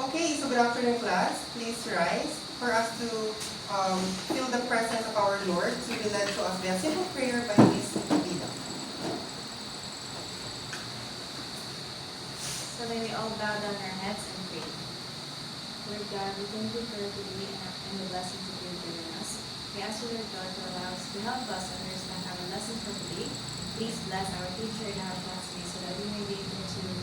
Okay, so good afternoon, class. Please rise for us to feel the presence of our Lord to be led to us by a simple prayer by Miss Vida. So may we all bow down our heads and pray. Lord God, we thank you for today and the blessings that you've given us. We ask you, Lord God, to allow us to help us understand our lesson for today. Please bless our teacher and our classmates so that we may be able to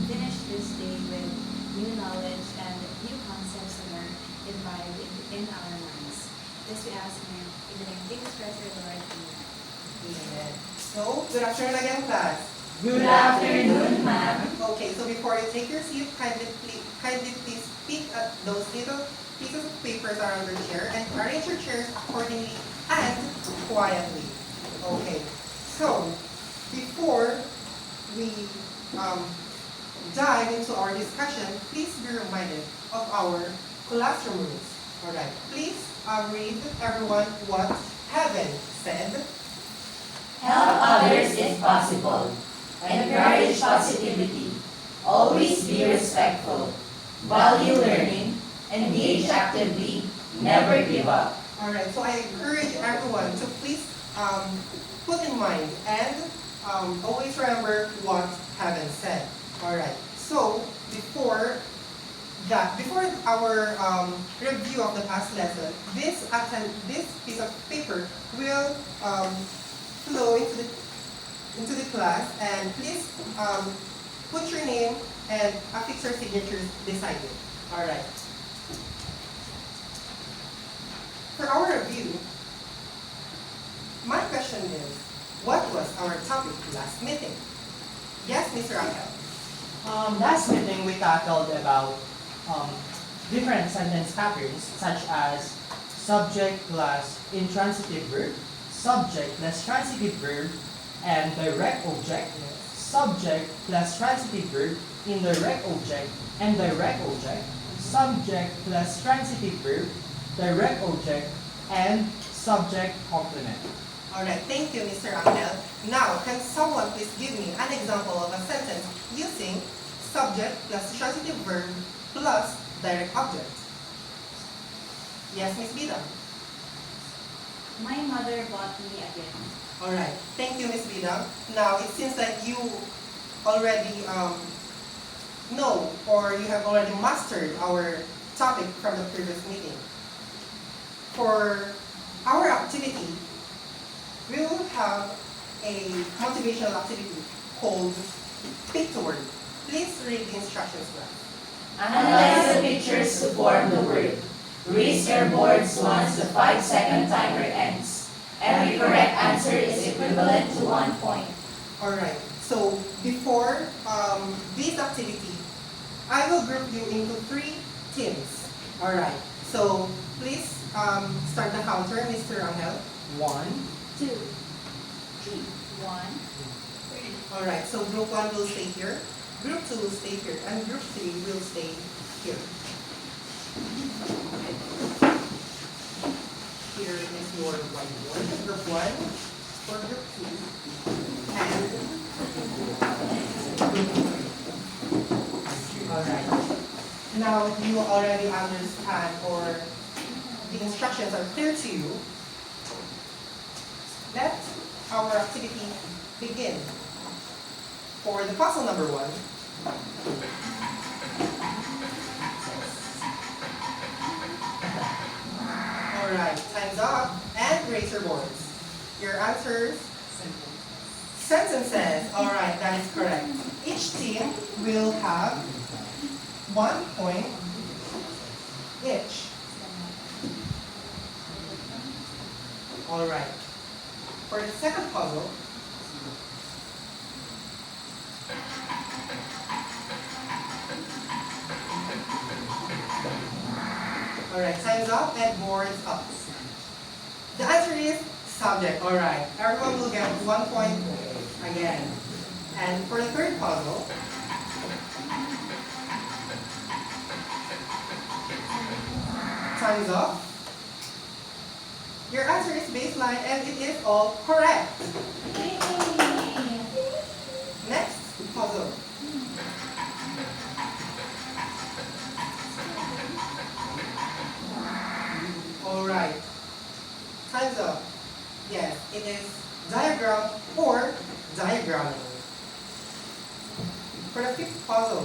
finish this day with new knowledge and new concepts that are imbibed in our minds. This we ask in the name of Jesus Christ, our Lord. Amen. Amen. So, good afternoon again, class. Good afternoon, ma'am. Okay, so before you take your seat, kindly please pick up those little pieces of papers around your chair and arrange your chairs accordingly and quietly. Okay, so before we dive into our discussion, please be reminded of our classroom rules. Alright, please read everyone what heaven said. Help others if possible. Encourage positivity. Always be respectful. Value learning. Engage actively. Never give up. Alright, so I encourage everyone to please put in mind and always remember what heaven said. Alright, so before our review of the past lesson, this piece of paper will flow into the class, and please put your name and affix your signatures beside it. Alright. For our review, my question is, what was our topic last meeting? Yes, Mr. Angel. Last meeting we tackled about different sentence patterns such as subject plus intransitive verb, subject plus transitive verb, and direct object, subject plus transitive verb, indirect object, and direct object, subject plus transitive verb, direct object, and subject complement. Alright, thank you, Mr. Angel. Now, can someone please give me an example of a sentence using subject plus transitive verb plus direct object? Yes, Miss Vida. My mother bought me a gift. Alright, thank you, Miss Vida. Now, it seems that you already know or you have already mastered our topic from the previous meeting. For our activity, we will have a motivational activity called Pick the Word. Please read the instructions, class. Analyze the pictures to form the word. Raise your boards once the 5-second timer ends. Every correct answer is equivalent to 1 point. Alright, so before this activity, I will group you into 3 teams. Alright, so please start the counter, Mr. Angel. 1, 2, 3, 1, 3. Alright, so group 1 will stay here, group 2 will stay here, and group 3 will stay here. Here is your whiteboard. Group 1 for group 2 and group 3. Alright. Now you already understand, or the instructions are clear to you. Let our activity begin. For the puzzle number 1, alright, time's up, and raise your boards. Your answers? Sentences. Alright, that is correct. Each team will have 1 point each. Alright. For the second puzzle, alright, time's up and boards up. The answer is subject. Alright, everyone will get 1 point again. And for the third puzzle, time's up. Your answer is baseline and it is all correct. Next puzzle. For the fifth puzzle,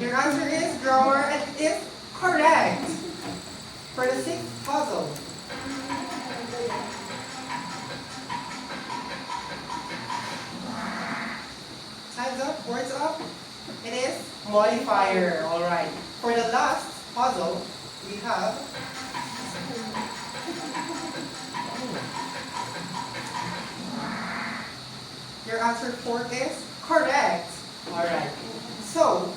your answer is grammar and it is correct. For the sixth puzzle, time's up, words up. It is modifier. Alright. For the last puzzle, we have your answer 4 is correct. Alright. So,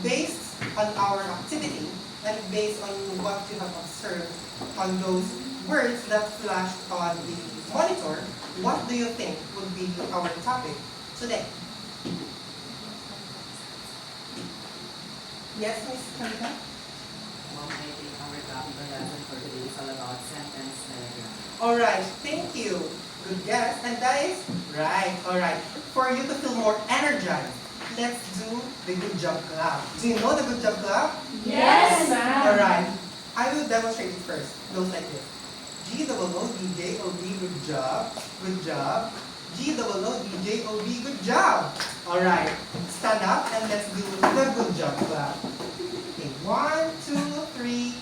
based on our activity and based on what you have observed on those words that flashed on the monitor, what do you think would be our topic today? Yes, Ms. Kalita? Well, I think our topic or lesson for today is all about sentence diagram. Alright, thank you. Good guess. And that is right. Alright. For you to feel more energized, let's do the good job clap. Do you know the good job clap? Yes, ma'am. Alright. I will demonstrate it first. It goes like this. G-O-O-D-J-O-B, good job. Good job. G-O-O-D-J-O-B, good job. Alright. Stand up and let's do the good job clap. Okay, 1, 2, 3.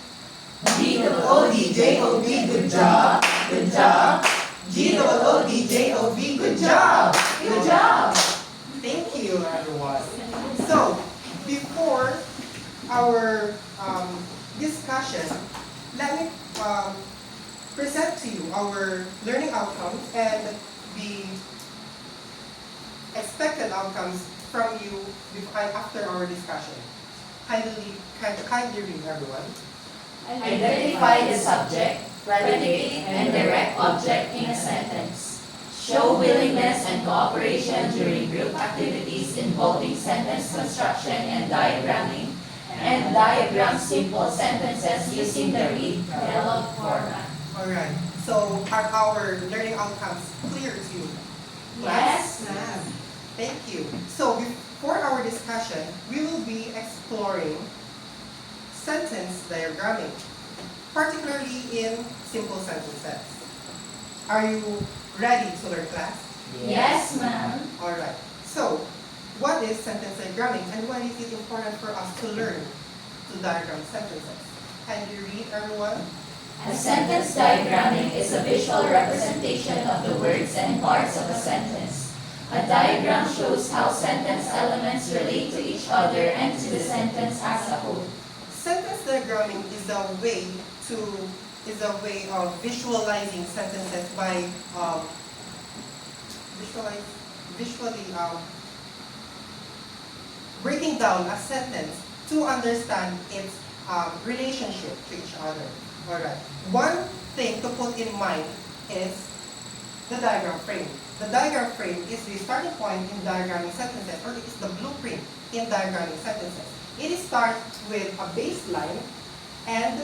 G-O-O-D-J-O-B, good job. Good job. G-O-O-D-J-O-B, good job. Good job. Thank you, everyone. So, before our discussion, let me present to you our learning outcomes and the expected outcomes from you after our discussion. Kindly read, everyone. Identify the subject, predicate, and direct object in a sentence. Show willingness and cooperation during group activities involving sentence construction and diagramming, and diagram simple sentences using the read dialogue format. Alright, so are our learning outcomes clear to you? Yes, ma'am. Thank you. So before our discussion, we will be exploring sentence diagramming, particularly in simple sentences. Are you ready to learn, class? Yes, ma'am. Alright, so what is sentence diagramming and why is it important for us to learn to diagram sentences? Can you read, everyone? A sentence diagramming is a visual representation of the words and parts of a sentence. A diagram shows how sentence elements relate to each other and to the sentence as a whole. Sentence diagramming is a way of visualizing sentences by visually breaking down a sentence to understand its relationship to each other. Alright. One thing to put in mind is the diagram frame. The diagram frame is the starting point in diagramming sentences, or it is the blueprint in diagramming sentences. It starts with a baseline and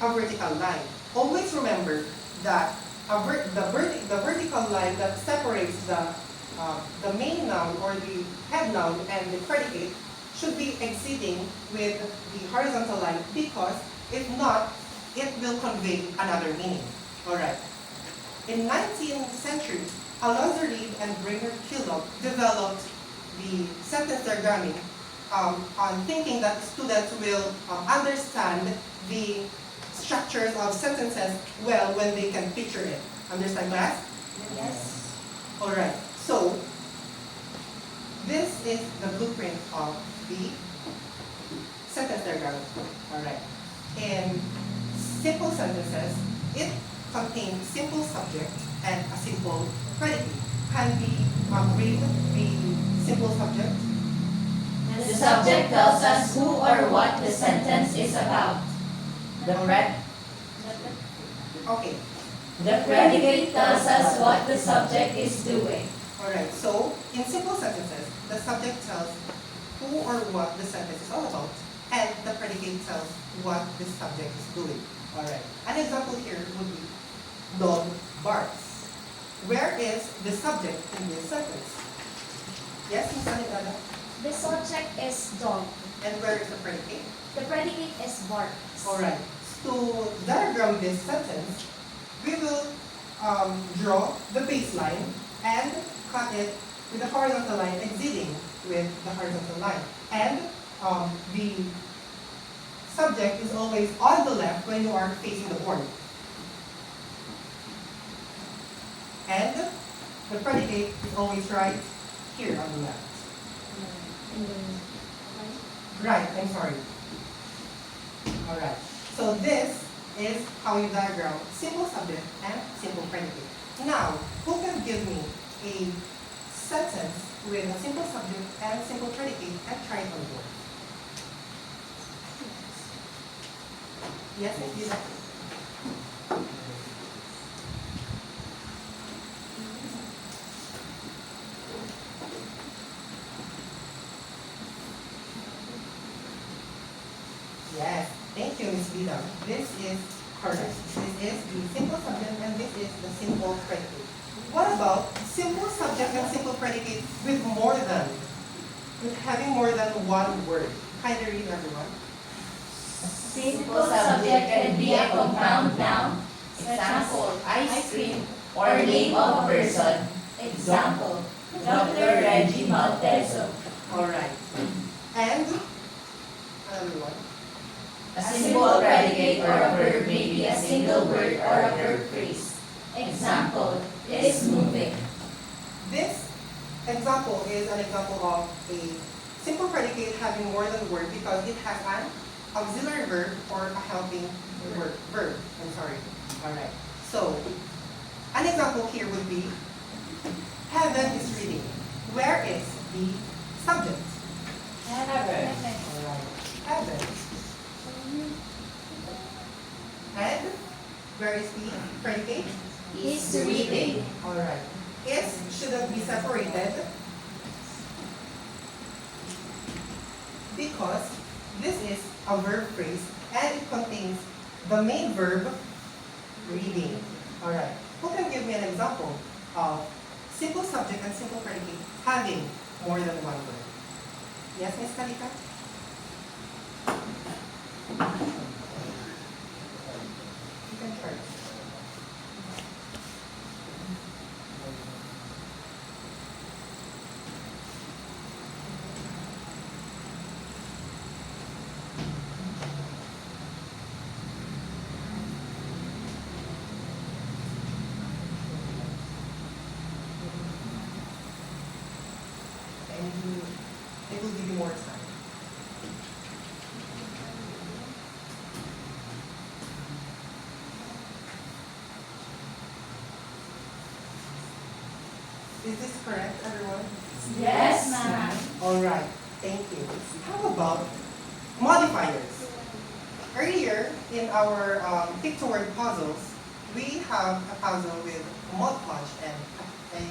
a vertical line. Always remember that the vertical line that separates the main noun or the head noun and the predicate should be exceeding with the horizontal line, because if not, it will convey another meaning. Alright. In 19th century, Alonzo Reed and Brainerd Kellogg developed the sentence diagramming on thinking that students will understand the structures of sentences well when they can picture it. Understand, class? Yes. Alright, so this is the blueprint of the sentence diagram. Alright. In simple sentences, it contains simple subject and a simple predicate. Can we read the simple subject? The subject tells us who or what the sentence is about. Okay. The predicate tells us what the subject is doing. Alright, so in simple sentences, the subject tells who or what the sentence is all about, and the predicate tells what the subject is doing. Alright, an example here would be dog barks. Where is the subject in this sentence? Yes, Ms. Anigada? The subject is dog. And where is the predicate? The predicate is barks. Alright, to diagram this sentence, we will draw the baseline and cut it with the horizontal line exceeding with the horizontal line. And the subject is always on the left when you are facing the board. And the predicate is always right here on the left. Right, I'm sorry. Alright. So this is how you diagram simple subject and simple predicate. Now, who can give me a sentence with a simple subject and simple predicate and try it on the board? Yes, I see that. Yes, thank you, Ms. Vida. This is correct. This is the simple subject and this is the simple predicate. What about simple subject and simple predicate with having more than one word? Kindly read, everyone. Simple subject can be a compound noun. Example, ice cream, or name of a person. Example, Dr. Reggie Malteso. Alright. And another one. A simple predicate or a verb may be a single word or a verb phrase. Example, is moving. This example is an example of a simple predicate having more than a word because it has an auxiliary verb or a helping verb. I'm sorry. Alright. So, an example here would be heaven is reading. Where is the subject? Heaven. Alright. Heaven. And where is the predicate? Is reading. Alright. Is shouldn't be separated because this is a verb phrase and it contains the main verb reading. Alright. Who can give me an example of simple subject and simple predicate having more than one word? Yes, Ms. Kalika? You can try. It will give you more time. Is this correct, everyone? Yes, ma'am. Alright, thank you. How about modifiers? Earlier in our pictoid puzzles, we have a puzzle with a Mod Podge and a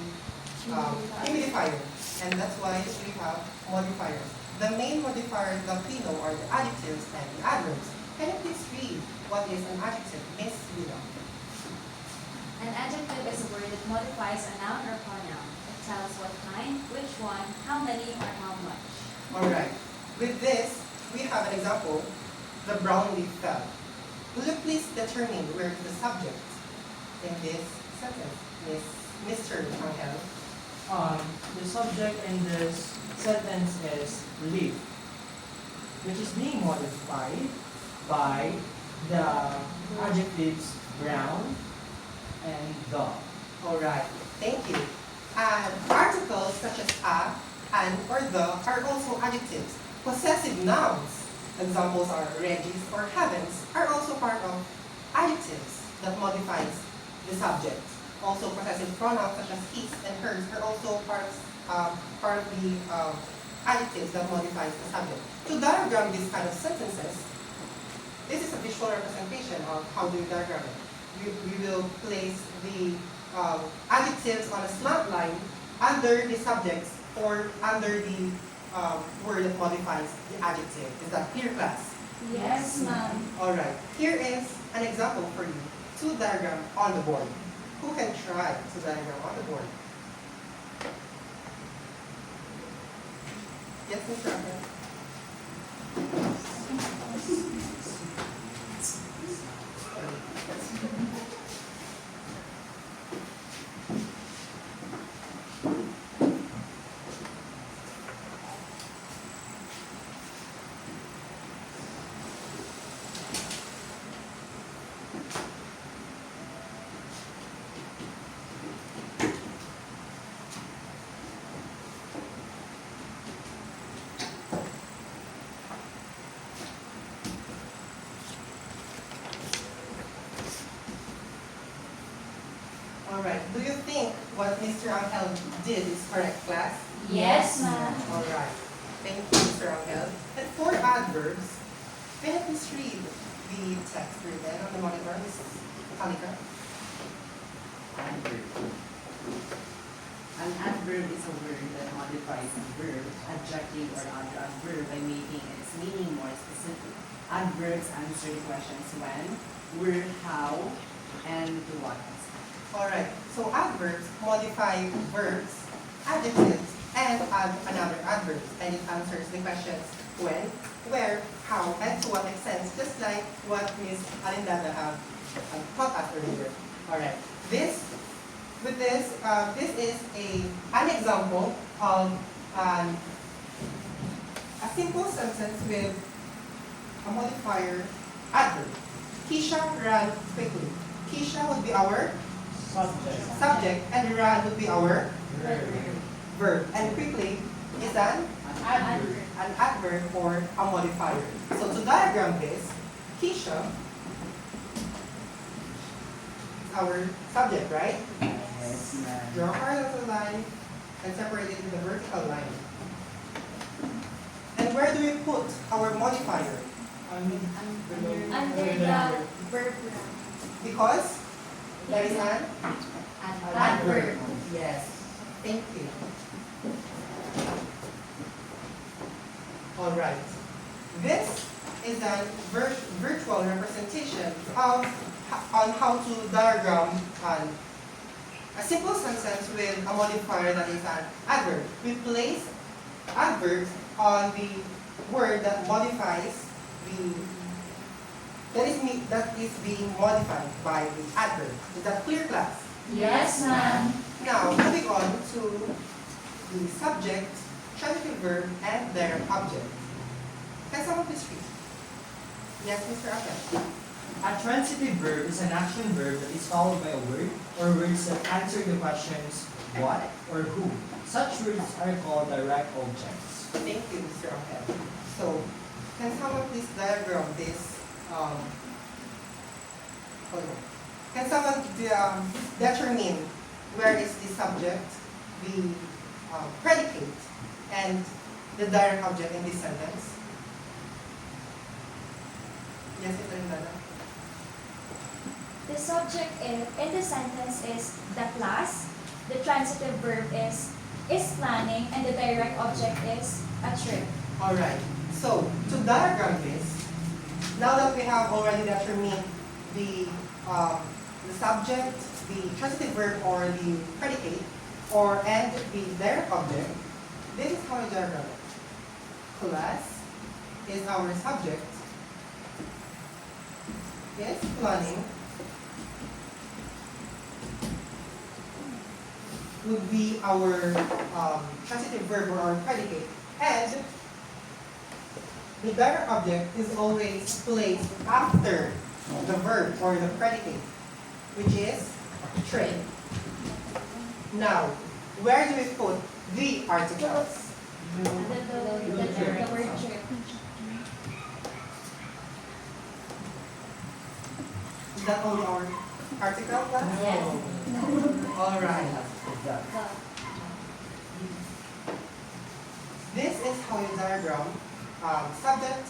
humidifier. And that's why we have modifiers. The main modifiers that we know are the adjectives and the adverbs. Can you please read what is an adjective, Miss Vida? An adjective is a word that modifies a noun or pronoun. It tells what kind, which one, how many, or how much. Alright. With this, we have an example. The brown leaf fell. Will you please determine where is the subject in this sentence, Mr. Angel? The subject in this sentence is leaf, which is being modified by the adjectives brown and the. Alright, thank you. And articles such as a, an, or the are also adjectives. Possessive nouns, examples are regis or heavens, are also part of adjectives that modifies the subject. Also, possessive pronouns such as his and hers are also part of the adjectives that modifies the subject. To diagram these kind of sentences, this is a visual representation of how do you diagram it. We will place the adjectives on a slant line under the subjects or under the word that modifies the adjective. Is that clear, class? Yes, ma'am. Alright, here is an example for you to diagram on the board. Who can try to diagram on the board? Yes, Mr. Ahmed. what Mr. Angel did is correct, class? Yes, ma'am. Alright. Thank you, Mr. Angel. And for adverbs, can you please read the text written on the monitor, Mrs. Kalika? Adverb. An adverb is a word that modifies a verb, adjective, or other adverb by making its meaning more specific. Adverbs answer the questions when, where, how, and to what extent. Alright, so adverbs modify verbs, adjectives, and add another adverb. And it answers the questions when, where, how, and to what extent, just like what Ms. Alindana have taught us earlier. Alright, this is an example of a simple sentence with a modifier adverb. Keisha ran quickly. Keisha would be our subject and ran would be our verb. And quickly is an adverb or a modifier. So to diagram this, Keisha is our subject, right? Yes, ma'am. Draw a horizontal line and separate it with a vertical line. And where do we put our modifier? Under the verb round. Because there is an adverb. Yes. Thank you. Alright. This is a virtual representation of on how to diagram a simple sentence with a modifier that is an adverb. We place adverbs on the word that modifies that is being modified by the adverb. Is that clear, class? Yes, ma'am. Now, moving on to the subject, transitive verb, and their object. Can someone please read? Yes, Mr. Akel. A transitive verb is an action verb that is followed by a word or words that answer the questions what or who. Such words are called direct objects. Thank you, Mr. Akel. So, can someone please diagram this? Hold on. Can someone determine where is the subject, the predicate, and the direct object in this sentence? Yes, Ms. Alindana. The subject in the sentence is the class, the transitive verb is planning, and the direct object is a trip. Alright, so to diagram this, now that we have already determined the subject, the transitive verb or the predicate, and the direct object, this is how we diagram it. Class is our subject, is planning, would be our transitive verb or our predicate, and the direct object is always placed after the verb or the predicate, which is trip. Now, where do we put the articles? The word trip. Is that only our article class? Yes. Alright. This is how you diagram subject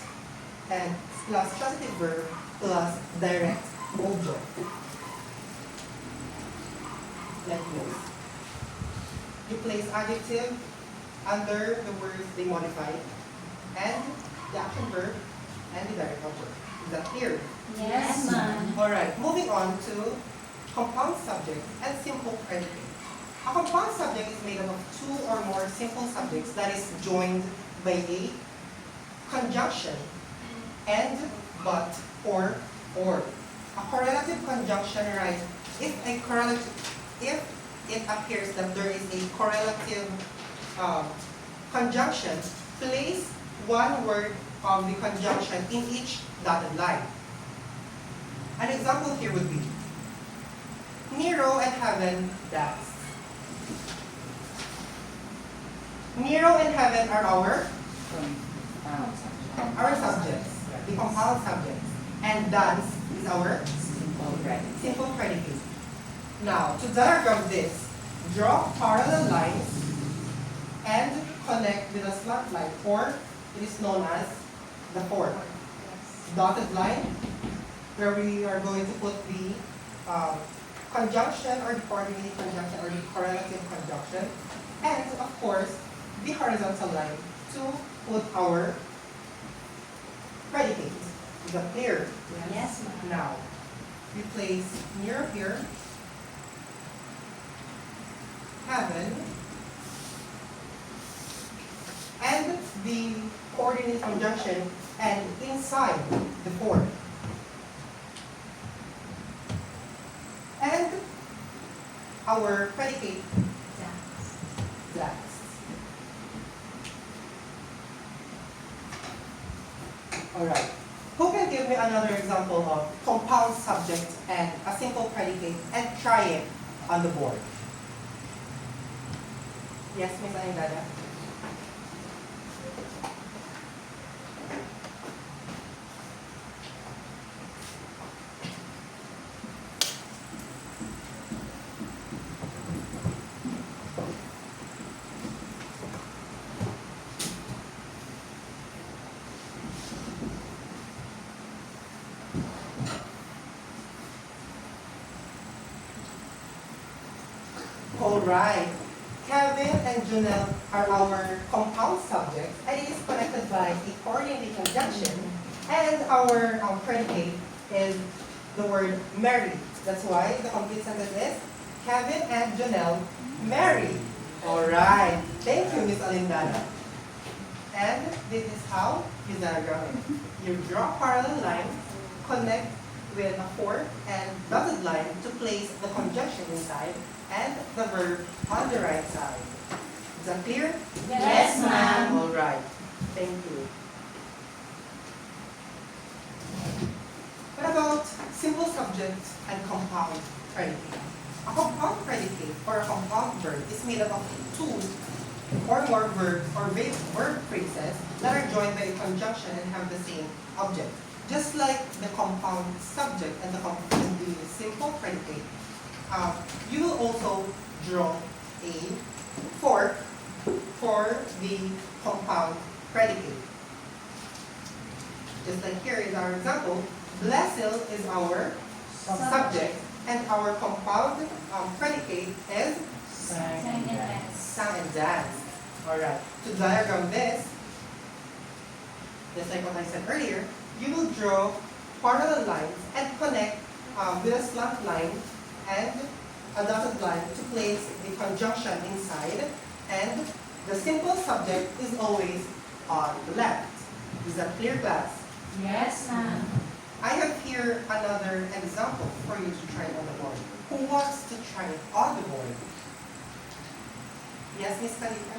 and plus transitive verb plus direct object. Like this. You place adjective under the words they modify and the action verb and the direct object. Is that clear? Yes, ma'am. Alright, moving on to compound subject and simple predicate. A compound subject is made up of two or more simple subjects that is joined by a conjunction, and, but, or. A correlative conjunction writes if it appears that there is a correlative conjunction, place one word of the conjunction in each dotted line. An example here would be Nero and heaven danced. Nero and heaven are our subjects, the compound subjects, and dance is our Simple predicate. simple predicate. Now, to diagram this, draw parallel lines and connect with a slant line, or it is known as the fork. Dotted line, where we are going to put the conjunction or the coordinating conjunction or the correlative conjunction, and of course the horizontal line to put our predicate. Is that clear? Yes, ma'am. Now, we place near here heaven and the coordinate conjunction and inside the fork. And our predicate that. Alright. Who can give me another example of compound subject and a simple predicate and try it on the board? Yes, Miss Anindada? Alright. Kevin and Junel are our compound subjects, and it is connected by a coordinating conjunction, and our predicate is the word marry. That's why the complete sentence is Kevin and Junel marry. Alright. Thank you, Miss Alindana. And this is how you diagram it. You draw parallel lines, connect with a fork and dotted line to place the conjunction inside and the verb on the right side. Is that clear? Yes, ma'am. All right. Thank you. What about simple subject and compound predicate? A compound predicate or a compound verb is made up of two or more verbs or verb phrases that are joined by a conjunction and have the same object. Just like the compound subject and the simple predicate, you will also draw a fork for the compound predicate. Just like here is our example, Blesil is our subject and our compound predicate is Sang and dance. sang and dance. Alright, to diagram this, just like what I said earlier, you will draw parallel lines and connect with a slant line and a dotted line to place the conjunction inside, and the simple subject is always on the left. Is that clear, class? Yes, ma'am. I have here another example for you to try on the board. Who wants to try it on the board? Yes, Miss Kalika?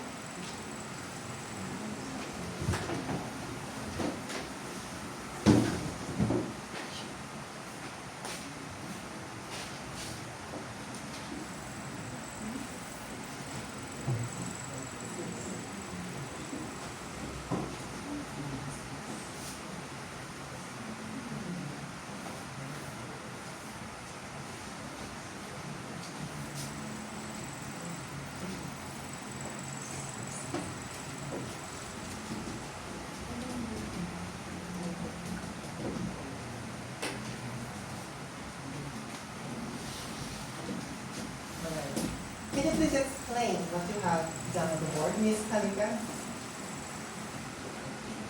Can you please explain what you have done on the board, Miss Kalika?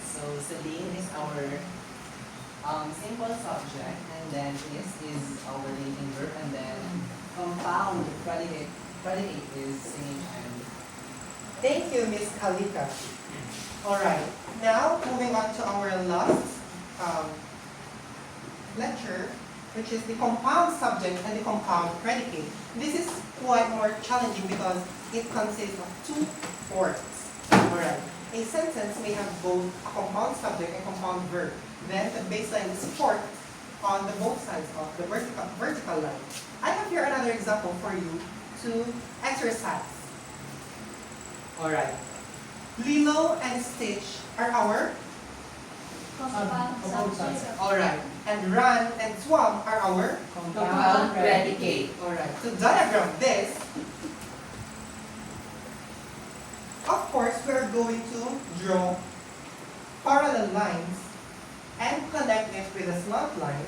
So Celine is our simple subject, and then is our relating verb, and then compound predicate is same and Thank you, Miss Kalika. Alright, now moving on to our last lecture, which is the compound subject and the compound predicate. This is quite more challenging because it consists of two forms. Alright, a sentence may have both a compound subject and compound verb. Then the baseline is forked on the both sides of the vertical line. I have here another example for you to exercise. Alright, Lilo and Stitch are our Compound subject. alright, and Run and Swam are our Compound predicate. alright. To diagram this, with a slant line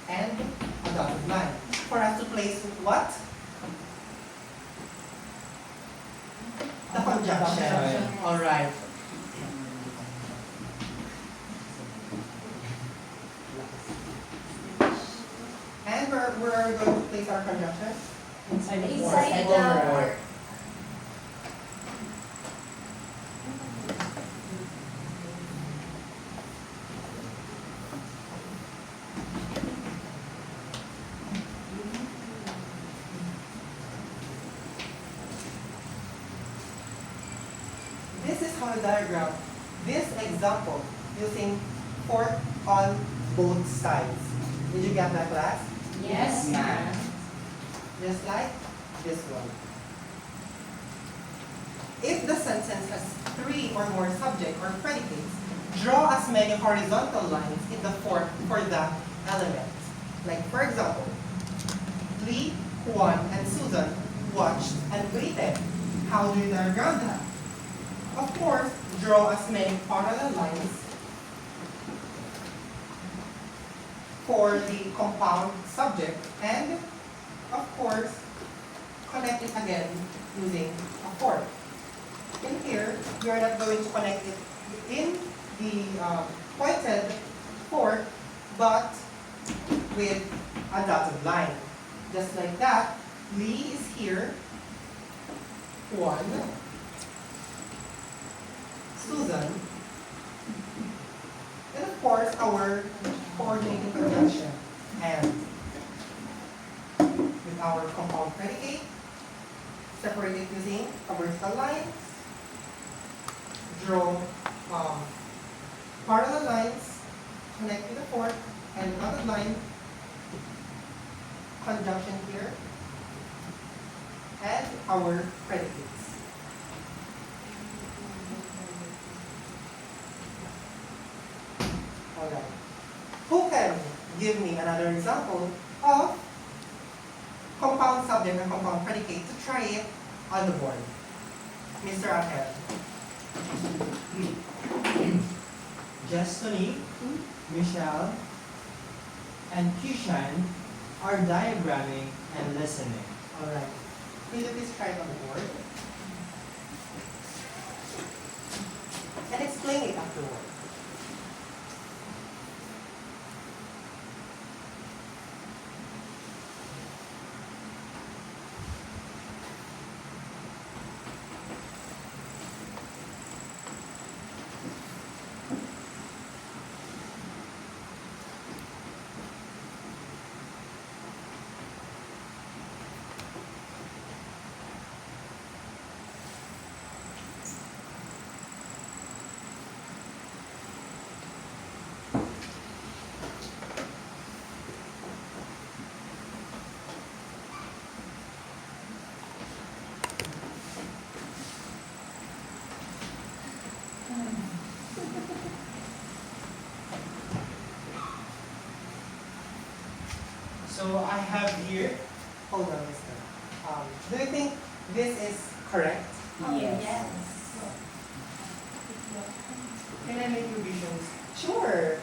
and a dotted line. For us to place what? The conjunction. Alright. And where are we going to place our conjunction? Inside the Inside board. the board. This is how to diagram this example using fork on both sides. Did you get that, class? Yes, ma'am. Just like this one. If the sentence has 3 or more subject or predicates, draw as many horizontal lines in the fork for that element. Like for example, Lee, Juan, and Susan watched and waited. How do you diagram that? Of course, draw as many parallel lines for the compound subject and, of course, connect it again using a fork. In here, we are not going to connect it in the pointed fork, but with a dotted line. Just like that, Lee is here, Juan, Susan, and of course our coordinating conjunction and with our compound predicate, separate it using a vertical line, draw parallel lines, connect with the fork, and dotted line, conjunction here, and our predicates. Alright. Who can give me another example of compound subject and compound predicate to try it on the board? Mr. Angel. Destiny, Michelle, and Kishan are diagramming and listening. Alright. Will you please try it on the board? And explain it afterward. So I have here, Hold on, mister. Do you think this is correct? Yes. can I make revisions? Sure.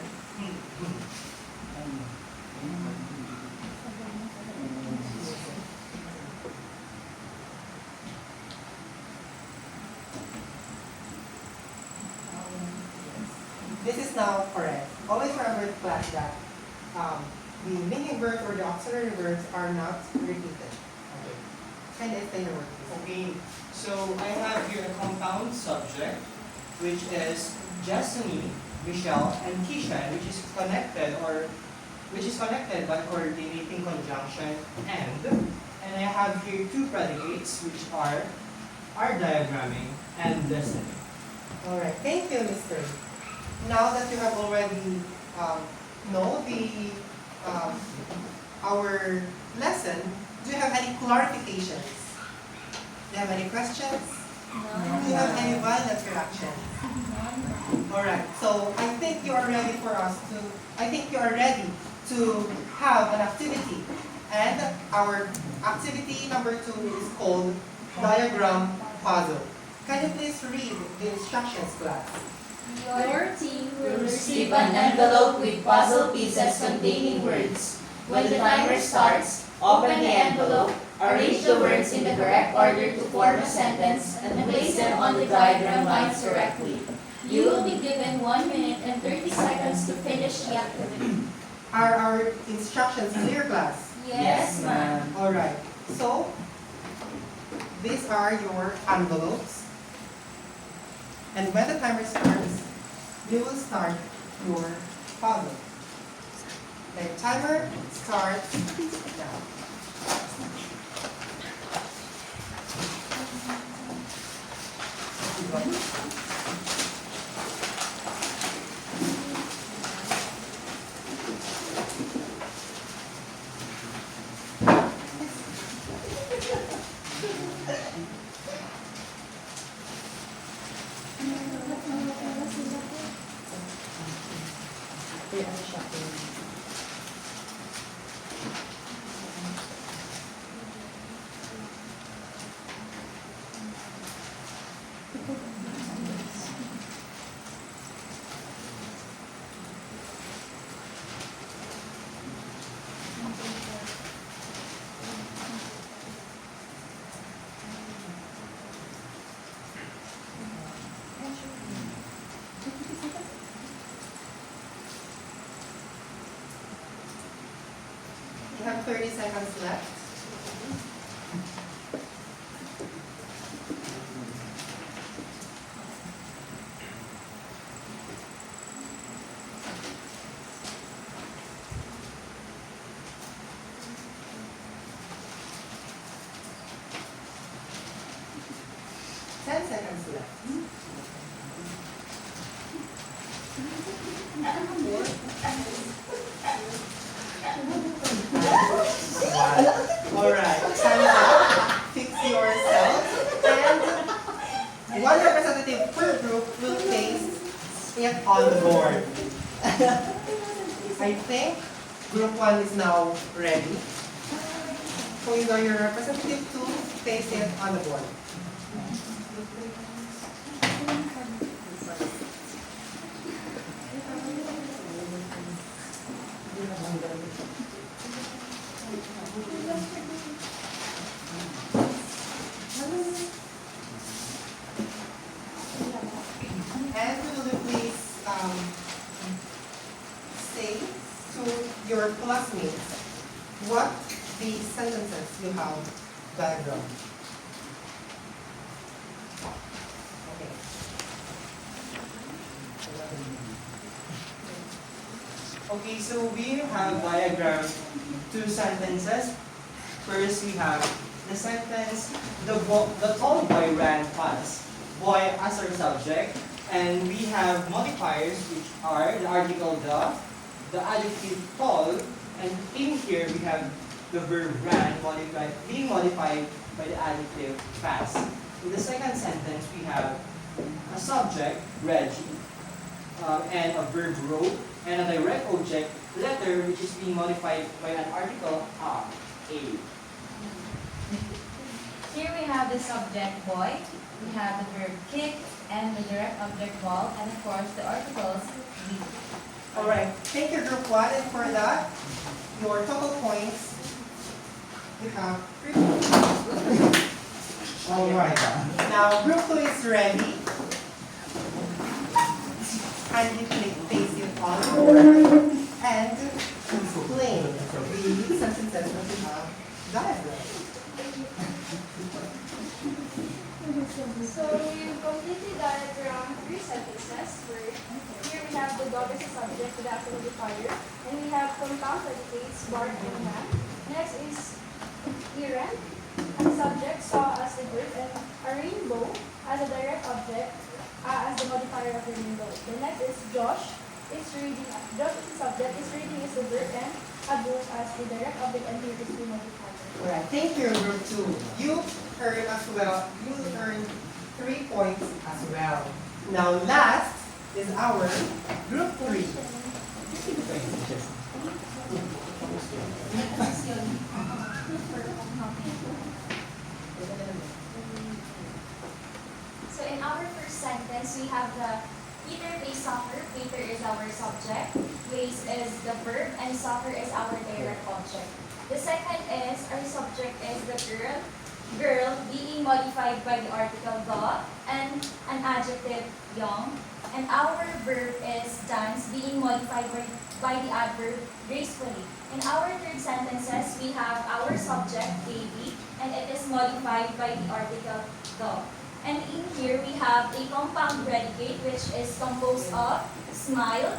This is now correct. Always remember, class, that the linking verbs or the auxiliary verbs are not repeated. Okay. Can you explain your work, please? Okay, so I have here a compound subject, which is Destiny, Michelle, and Kishan, which is connected by coordinating conjunction and I have here two predicates, which are diagramming and listening. All right. Thank you, Mr. Now that you have already know the our lesson, do you have any clarifications? Do you have any questions? Do you have any violent reactions? All right. So I think you are ready for us to. I think you are ready to have an activity, and our activity number 2 is called diagram puzzle. Can you please read the instructions, class? Your team will Receive an envelope with puzzle pieces containing words. When the timer starts, open the envelope, arrange the words in the correct order to form a sentence, and place them on the diagram lines correctly. You will be given 1 minute and 30 seconds to finish the activity. Are our instructions clear, class? Yes, ma'am. Alright, so these are your envelopes. And when the timer starts, you will start your puzzle. The timer starts now. You have 30 seconds left. Ten seconds left. Alright, time up. Fix yourself. And one representative per group will place it on the board. I think group 1 is now ready. So you know your representative to place it on the board. And will you please say to your classmates what the sentences you have diagrammed? Okay. Okay, so we have diagrammed two sentences. First, we have the sentence, the tall boy ran fast. Boy as our subject. And we have modifiers, which are the article the adjective tall, and in here we have the verb ran being modified by the adjective fast. In the second sentence, we have a subject, Reggie, and a verb wrote, and a direct object, letter, which is being modified by an article, A. Here we have the subject boy, we have the verb kick, and the direct object ball, and of course the articles we. Alright, thank you group 1, and for that, your total points, you have 3 points. Alright, now group 2 is ready. Kindly place it on the board and explain the sentences that you have diagrammed. So we've completely diagrammed 3 sentences where here we have the dog as a subject with the modifier, and we have compound predicates, Bart and man. Next is Iran, as a subject, saw as the verb, and a rainbow as a direct object as the modifier of the rainbow. The next is Josh is reading, Josh is the subject, is reading is the verb, and a book as the direct object, and here is the modifier. Alright, thank you group 2. You earn as well, you earn 3 points as well. Now last is our group 3. So in our first sentence, we have the Peter plays soccer. Peter is our subject. Plays is the verb, and soccer is our direct object. The second is, our subject is the girl. Girl being modified by the article the and an adjective young. And our verb is dance being modified by the adverb gracefully. In our third sentences, we have our subject baby, and it is modified by the article the. And in here, we have a compound predicate, which is composed of smile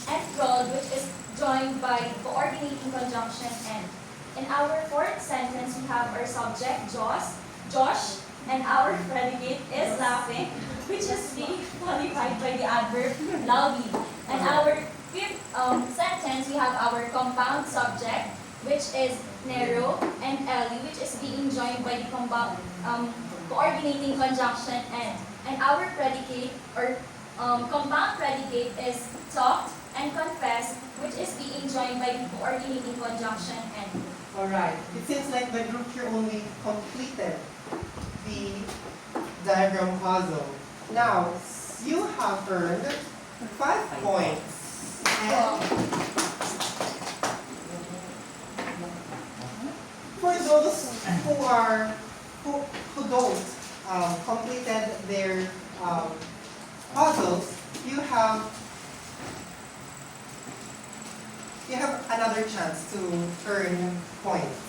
and proud, which is joined by coordinating conjunction and. In our fourth sentence, we have our subject Josh, and our predicate is laughing, which is being modified by the adverb loudly. And our fifth sentence, we have our compound subject, which is narrow, and Ellie, which is being joined by the coordinating conjunction and. And our predicate or compound predicate is talked and confessed, which is being joined by the coordinating conjunction and. Alright, it seems like the group here only completed the diagram puzzle. Now, you have earned 5 points. And for those who don't completed their puzzles, you have another chance to earn points.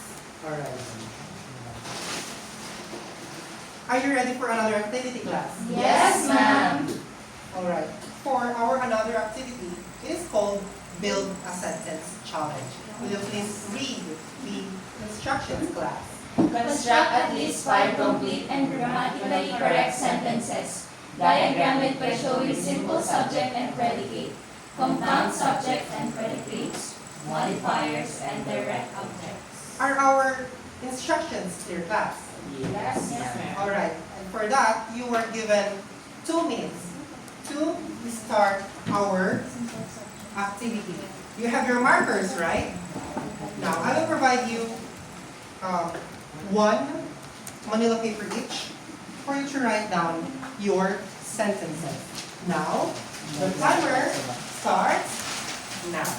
Alright. Are you ready for another activity, class? Yes, ma'am. Alright. For our another activity, it is called Build a Sentence Challenge. Will you please read the instructions, class? Construct at least 5 complete and grammatically correct sentences. Diagram it by showing simple subject and predicate, compound subjects and predicates, modifiers, and direct objects. Are our instructions clear, class? Yes, ma'am. Alright. And for that, you were given 2 minutes to start our activity. You have your markers, right? Now, I will provide you 1 manila paper each for you to write down your sentences. Now, the timer starts now.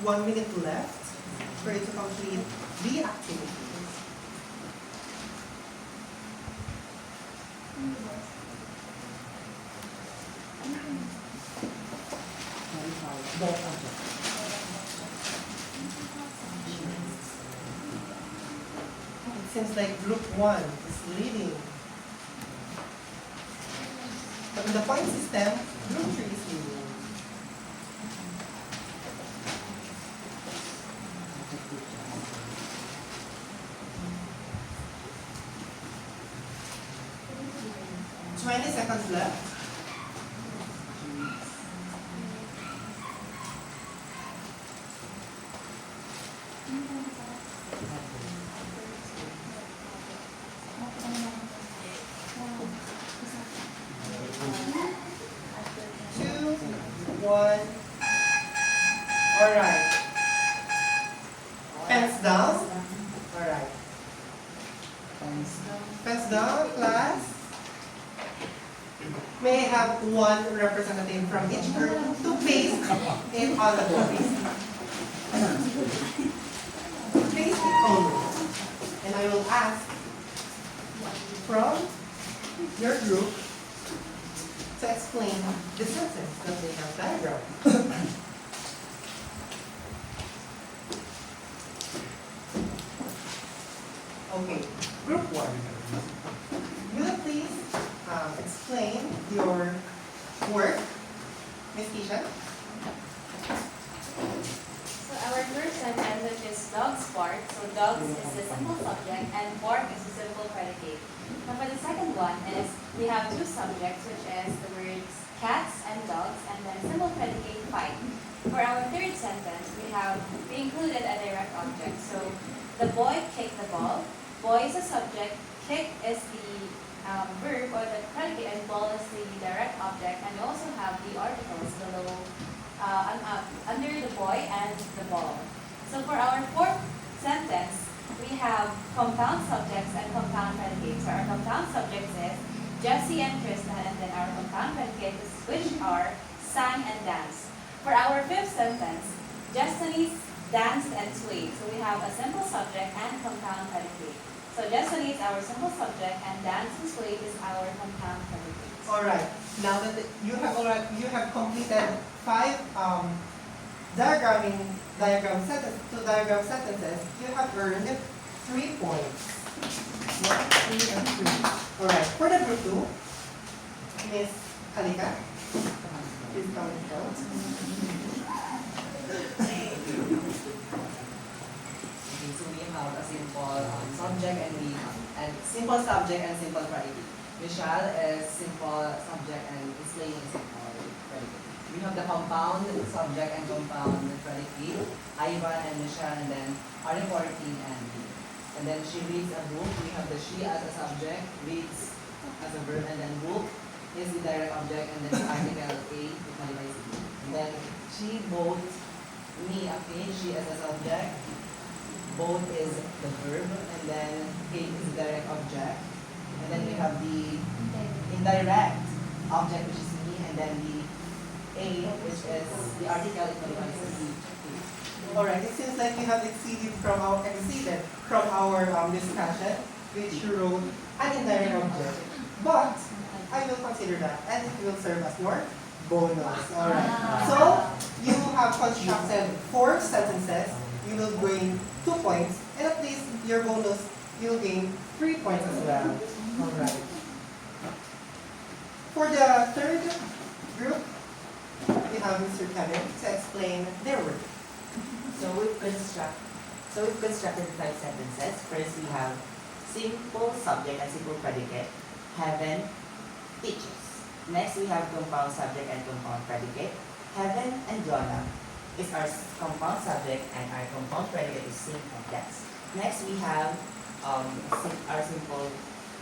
One minute left for you to complete the activity. It seems like group 1 is leading. But in the point system, group 3 is leading. Seconds left. Two, one. All right. Pens down. All right. Pens down, class. May I have 1 representative from each group to paste it on the board. Paste it only. And I will ask from your group to explain the sentence that they have diagram. Okay, group 1. Will you please explain your work, Miss Keisha? So our first sentence, which is dogs bark. So dogs is the simple subject and bark is the simple predicate. Now for the second one is we have two subjects, which is the words cats and dogs, and then simple predicate fight. For our third sentence, we included a direct object. So the boy kicked the ball. Boy is a subject, kick is the verb or the predicate, and ball is the direct object. And we also have the articles below under the boy and the ball. So for our fourth sentence, we have compound subjects and compound predicates. So our compound subjects is Jesse and Krista, and then our compound predicates, which are sang and danced. For our fifth sentence, Destiny danced and swayed. So we have a simple subject and compound predicate. So Destiny is our simple subject and dance and swayed is our compound predicate. Alright, now that you have completed 5 diagram sentences, you have earned 3 points. 1, 3, and 3. Alright, for the group 2, Miss Kalika, please come in front. Okay, so we have a simple subject and simple subject and simple predicate. Michelle is simple subject and explaining simple predicate. We have the compound subject and compound predicate. Ivan and Michelle, and then are reporting and me. And then she reads a book. We have the she as a subject, reads as a verb, and then book is the direct object, and then the article A it modifies B. And then she both me, okay, she as a subject, both is the verb, and then Kate is the direct object. And then we have the indirect object, which is me, and then the A, which is the article it modifies B. Alright, it seems like you have exceeded from our discussion, which you wrote an indirect object. But I will consider that, and it will serve as your bonus. Alright. So you have constructed 4 sentences. You will gain 2 points, and at least your bonus you will gain 3 points as well. Alright. For the third group, we have Mr. Kevin to explain their work. So we've constructed 5 sentences. First, we have simple subject and simple predicate. Heaven teaches. Next, we have compound subject and compound predicate. Heaven and Jonah is our compound subject, and our compound predicate is sing and dance. Next, we have our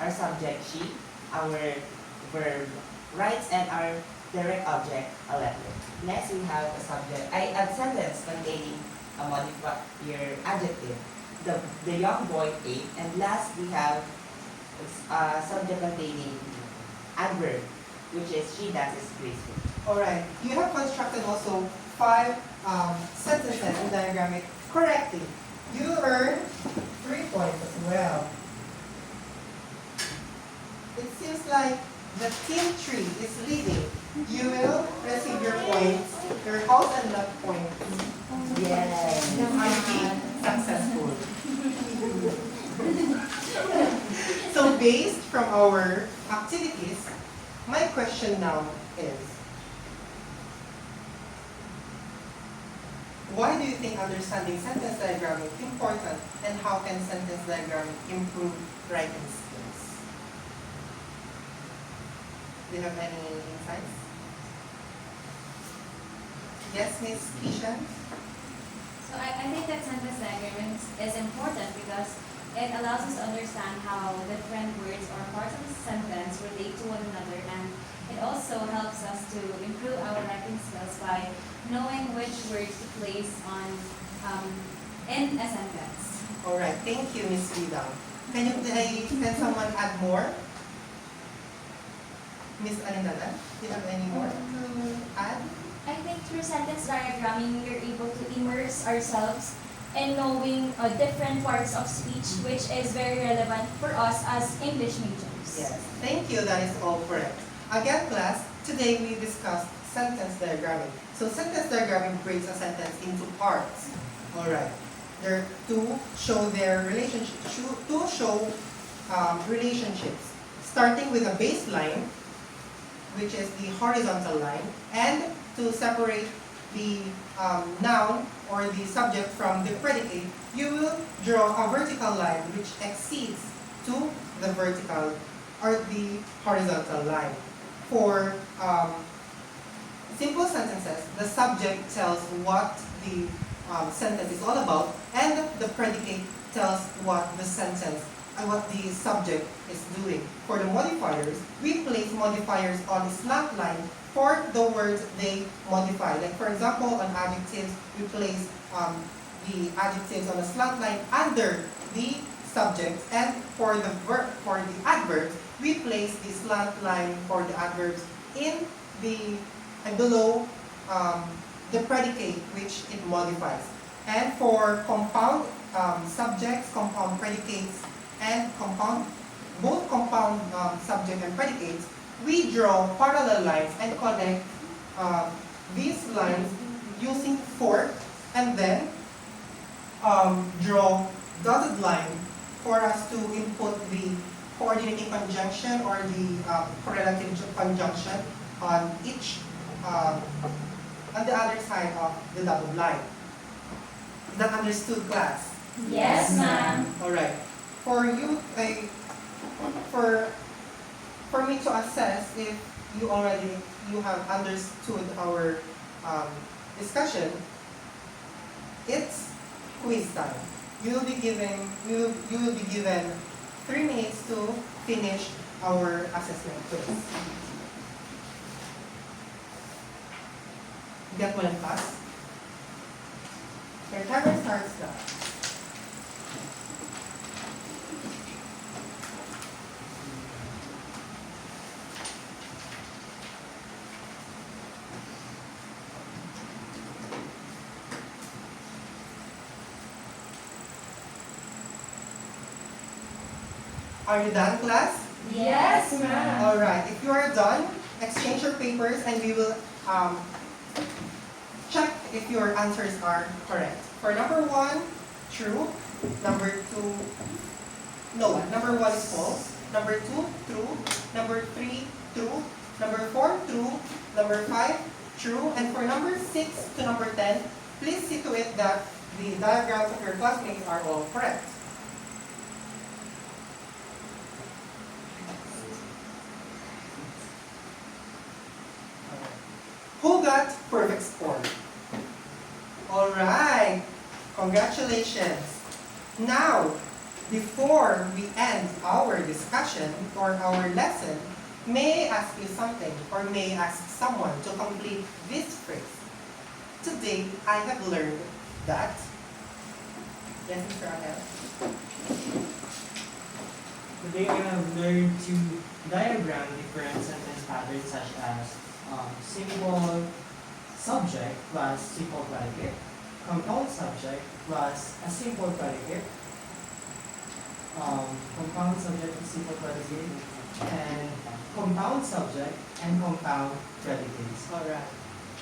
subject she, our verb writes, and our direct object a letter. Next, we have a sentence containing a modifier adjective. The young boy ate, and last we have a subject containing adverb, which is she dances gracefully. Alright, you have constructed also 5 sentences and diagram it correctly. You earn 3 points as well. It seems like the team 3 is leading. You will receive your points, your house and lot points. Yes. You are successful. So based from our activities, my question now is, why do you think understanding sentence diagramming is important, and how can sentence diagramming improve writing skills? Do you have any insights? Yes, Miss Keisha? So I think that sentence diagramming is important because it allows us to understand how different words or parts of a sentence relate to one another, and it also helps us to improve our writing skills by knowing which words to place in a sentence. Alright, thank you, Miss Vida. Can someone add more? Miss Alinada, do you have any more to add? I think through sentence diagramming, we're able to immerse ourselves in knowing different parts of speech, which is very relevant for us as English majors. Yes, thank you, that is all correct. Again, class, today we discussed sentence diagramming. So sentence diagramming breaks a sentence into parts. Alright. There to show their relationship, to show relationships, starting with a baseline, which is the horizontal line, and to separate the noun or the subject from the predicate, you will draw a vertical line which exceeds to the vertical or the horizontal line. For simple sentences, the subject tells what the sentence is all about, and the predicate tells what the sentence and what the subject is doing. For the modifiers, we place modifiers on a slant line for the words they modify. Like for example, on adjectives, we place the adjectives on a slant line under the subject, and for the adverbs, we place the slant line for the adverbs in the and below the predicate which it modifies. And for compound subjects, compound predicates, and both compound subject and predicates, we draw parallel lines and connect these lines using fork, and then draw dotted line for us to input the coordinating conjunction or the correlative conjunction on each on the other side of the dotted line. Is that understood, class? Yes, ma'am. Alright. For you, for me to assess if you have understood our discussion, it's quiz time. You will be given 3 minutes to finish our assessment quiz. Get one class. Your timer starts now. Are you done, class? Yes, ma'am. Alright, if you are done, exchange your papers and we will check if your answers are correct. For number 1, true. Number 2, no. Number 1 is false. Number 2, true. Number 3, true. Number 4, true. Number 5, true. And for number 6 to number 10, please see to it that the diagrams of your classmates are all correct. Who got perfect score? Alright, congratulations. Now, before we end our discussion or our lesson, may I ask you something, or may I ask someone to complete this phrase? Today, I have learned that. Yes, Mr. Angel? Today I have learned to diagram different sentence patterns such as simple subject plus simple predicate, compound subject plus a simple predicate, compound subject plus simple predicate, and compound subject and compound predicates. Alright.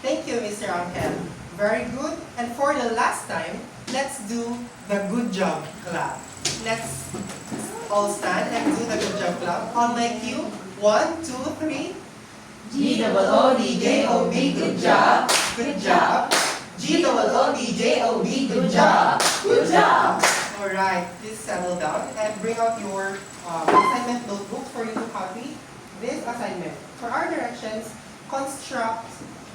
Thank you, Mr. Angel. Very good. And for the last time, let's do the good job clap. Let's all stand and do the good job clap. On my cue, 1, 2, 3. G-O-O-D-J-O-B, good job. Good job. G-O-O-D-J-O-B, good job. Good job. Alright, please settle down and bring out your assignment notebook for you to copy this assignment. For our directions, construct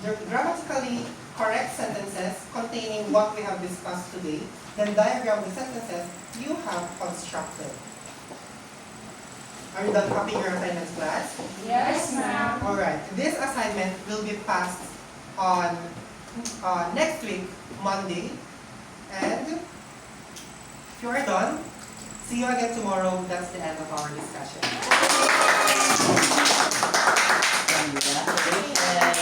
the grammatically correct sentences containing what we have discussed today, then diagram the sentences you have constructed. Are you done copying your assignments, class? Yes, ma'am. Alright, this assignment will be passed on next week, Monday. And if you are done, see you again tomorrow. That's the end of our discussion. Congratulations.